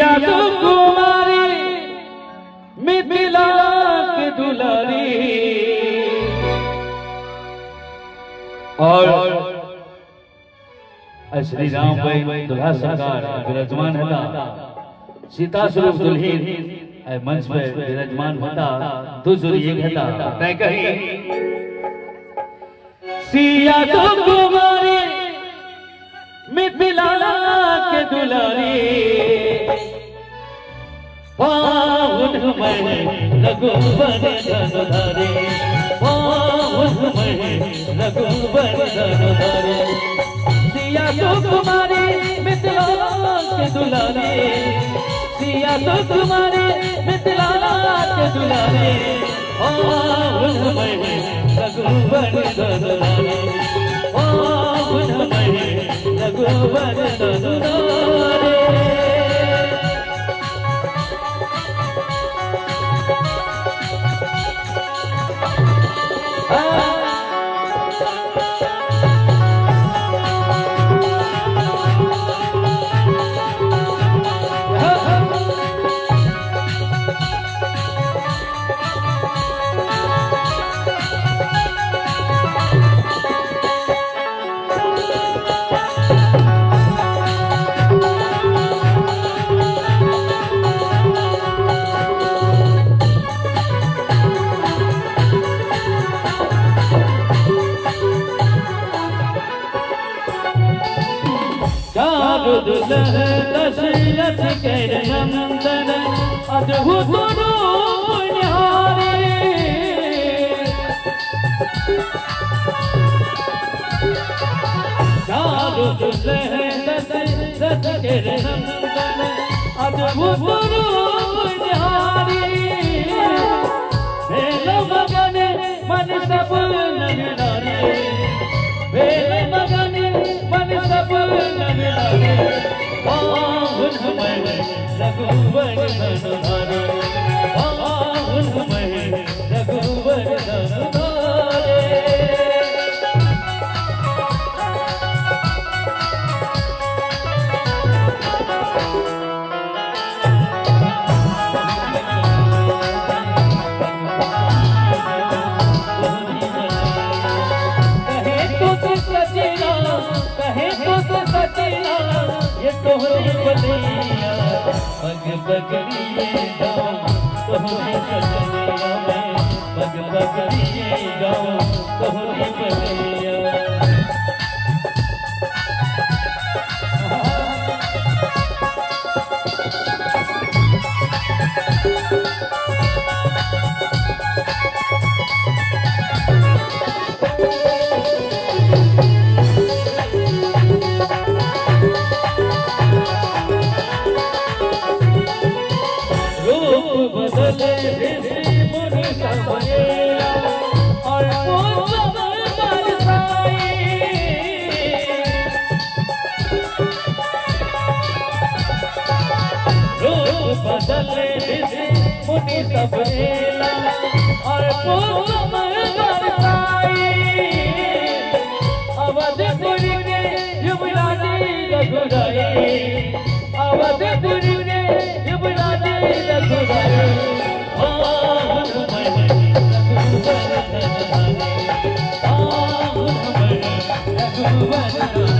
सिया तो कुमारी मिथिला के दुलारी और श्री राम भाई दुल्हा सरकार विराजमान हता सीता स्वरूप दुल्हीन मंच पे विराजमान हता दो जोड़ी एक हता तय कही सिया तो कुमारी मिथिला के दुलारी पावन में रघुबर धनुधारी पावन में रघुबर धनुधारी सिया तो कुमारी मिथिला के दुलारी सिया तो कुमारी मिथिला के दुलारी पावन में रघुबर धनुधारी पावन में रघुबर धनुधारी दशरथ के नंदन अद्भुत रूप निहारे दशरथ के नंदन अद्भुत रूप निहारे भेल मगन मन सब नगनारे भेल मगन मन सब नगनारे पावन में रघुबर धनुधारी पावन में रघुबर धनुधारी कहे तो सचिला ये तोहरी बलिया पग पग लिए जाओ तोहरी बलिया में पग पग लिए जाओ तोहरी बलिया मुनि सब एला और अवधपुर के युवरानी रघुराई अवधपुर के युवरानी रघुराई पावन में रघुबर धनुधारी पावन में रघुबर